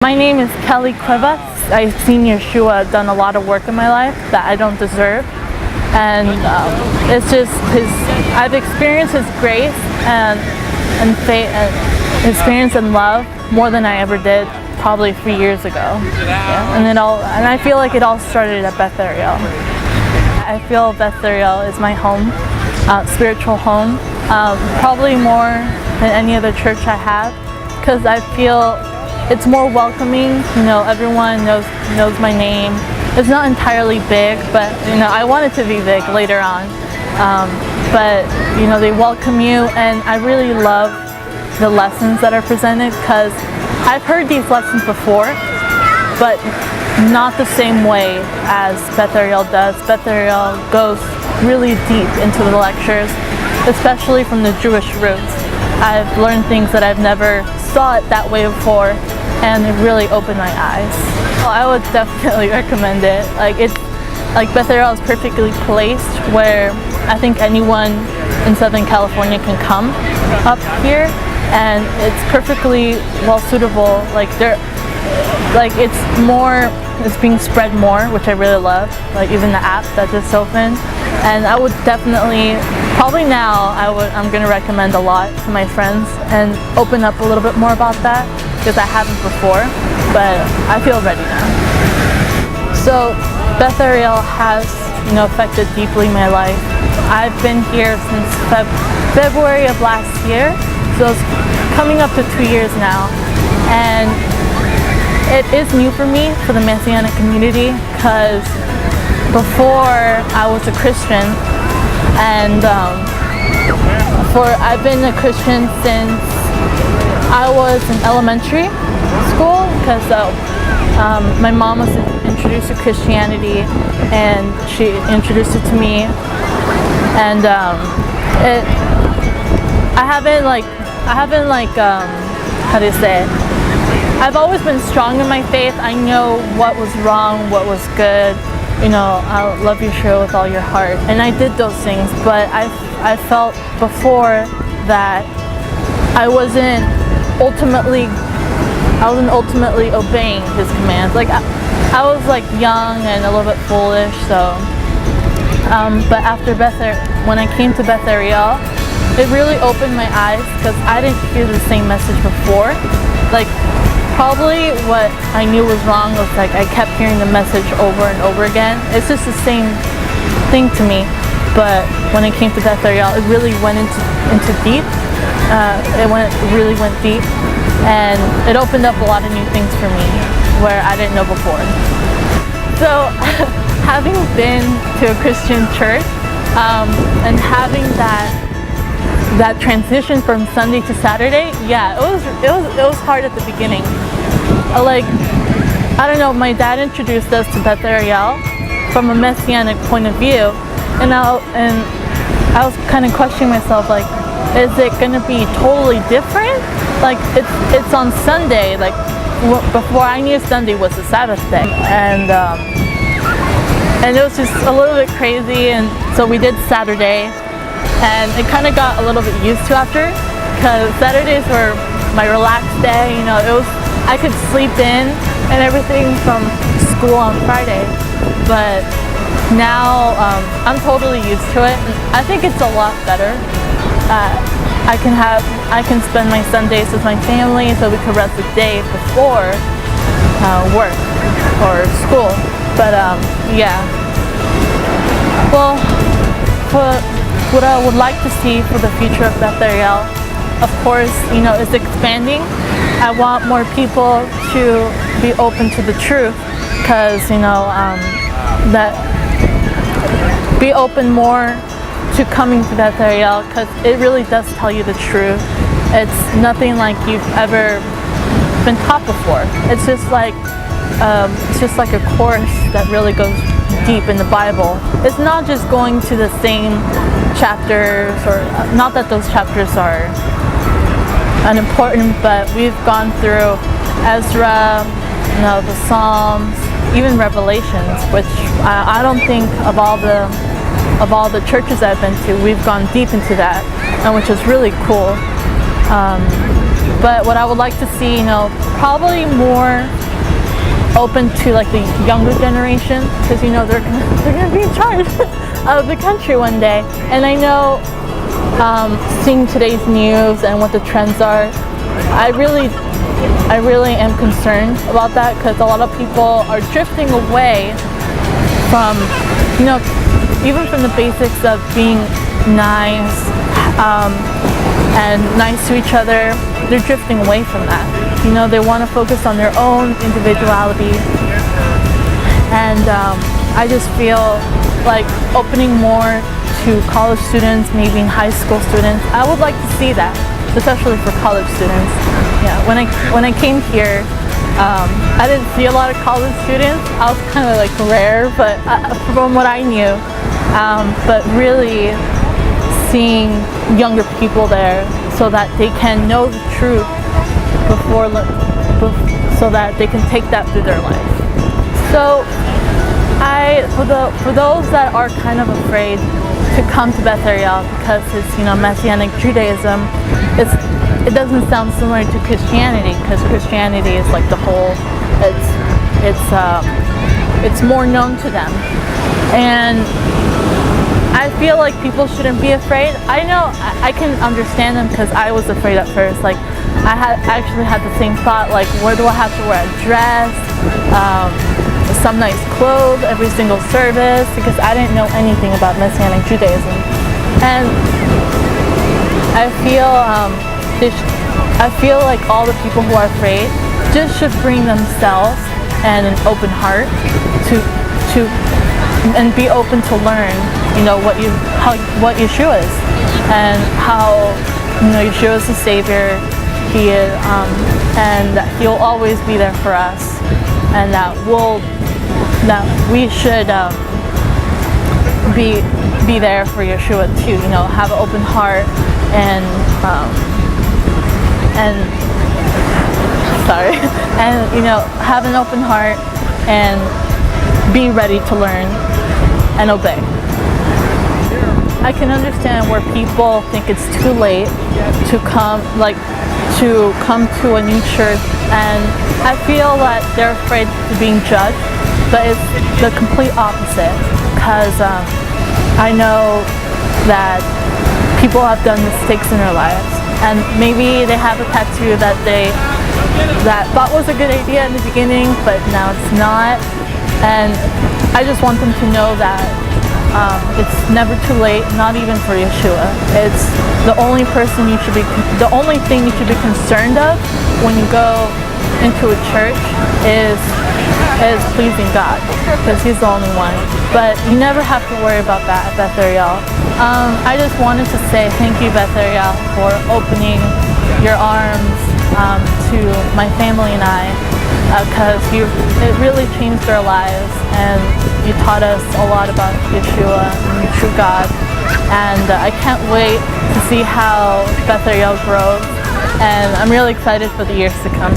My name is Kelly Cuevas. I've seen Yeshua done a lot of work in my life that I don't deserve, and it's just I've experienced His grace and faith and experience and love more than I ever did probably 3 years ago. Yeah. And I feel like it all started at Beth Ariel. I feel Beth Ariel is my home, spiritual home, probably more than any other church I have, because I feel it's more welcoming. Everyone knows my name. It's not entirely big, but I want it to be big later on. But they welcome you, and I really love the lessons that are presented, because I've heard these lessons before, but not the same way as Beth Ariel does. Beth Ariel goes really deep into the lectures, especially from the Jewish roots. I've learned things that I've never saw it that way before, and it really opened my eyes. Well, I would definitely recommend it. Beth Ariel is perfectly placed where I think anyone in Southern California can come up here, and it's perfectly well suitable. It's being spread more, which I really love. Even the app that just opened, and I would definitely, probably now, I'm going to recommend a lot to my friends and open up a little bit more about that, because I haven't before, but I feel ready now. So Beth Ariel has affected deeply my life. I've been here since February of last year, so it's coming up to 2 years now, and it is new for me, for the Messianic community, because before I was a Christian, and I've been a Christian since I was in elementary school, because my mom was introduced to Christianity, and she introduced it to me, and how do you say it? I've always been strong in my faith. I know what was wrong, what was good. I love Yeshua with all your heart, and I did those things. But I felt before that I wasn't ultimately obeying His commands. I was young and a little bit foolish. So, but after when I came to Beth Ariel, it really opened my eyes, because I didn't hear the same message before. Probably what I knew was wrong was I kept hearing the message over and over again. It's just the same thing to me. But when it came to Beth Ariel, it really went into deep. It really went deep, and it opened up a lot of new things for me where I didn't know before. So having been to a Christian church, and having that transition from Sunday to Saturday, yeah, it was hard at the beginning. I don't know, my dad introduced us to Beth Ariel from a Messianic point of view, and I was kind of questioning myself, is it going to be totally different? It's on Sunday. Before I knew Sunday was the Sabbath day, and it was just a little bit crazy. And so we did Saturday, and it kind of got a little bit used to after, because Saturdays were my relaxed day. I could sleep in and everything from school on Friday, but now I'm totally used to it. I think it's a lot better. I can spend my Sundays with my family, so we could rest the day before work or school. But yeah. Well, what I would like to see for the future of Beth Ariel, of course, is expanding. I want more people to be open to the truth, because that be open more to coming to Beth Ariel, because it really does tell you the truth. It's nothing like you've ever been taught before. It's just like a course that really goes deep in the Bible. It's not just going to the same chapters, or not that those chapters are unimportant, but we've gone through Ezra, the Psalms, even Revelations, which I don't think of all the churches I've been to, we've gone deep into that, and which is really cool. But what I would like to see, probably more open to like the younger generation, because they're gonna be in charge of the country one day. And I know, seeing today's news and what the trends are, I really am concerned about that, because a lot of people are drifting away from, even from the basics of being nice and nice to each other. They're drifting away from that. They want to focus on their own individuality. And I just feel like opening more to college students, maybe high school students. I would like to see that, especially for college students. Yeah, when I came here, I didn't see a lot of college students. I was kind of like rare, but from what I knew, but really seeing younger people there, so that they can know the truth so that they can take that through their life. So for those that are kind of afraid to come to Beth Ariel because it's Messianic Judaism, it doesn't sound similar to Christianity, because Christianity is like the whole, it's more known to them. And I feel like people shouldn't be afraid. I know I can understand them, because I was afraid at first. Like I actually had the same thought, like where do I have to wear a dress, some nice clothes every single service, because I didn't know anything about Messianic Judaism. And I feel like all the people who are afraid just should bring themselves and an open heart to and be open to learn, what Yeshua is, and how Yeshua is the Savior. He is, and that He'll always be there for us, and that we should be there for Yeshua too. Have an open heart and have an open heart and be ready to learn and obey. I can understand where people think it's too late to come to a new church, and I feel that they're afraid of being judged, but it's the complete opposite, because I know that people have done mistakes in their lives, and maybe they have a tattoo that thought was a good idea in the beginning, but now it's not. And I just want them to know that it's never too late, not even for Yeshua. It's the only thing you should be concerned of when you go into a church is pleasing God, because He's the only one. But you never have to worry about that at Beth Ariel. I just wanted to say thank you, Beth Ariel, for opening your arms to my family and I, because it really changed our lives, and you taught us a lot about Yeshua and the true God. And I can't wait to see how Beth Ariel grows, and I'm really excited for the years to come.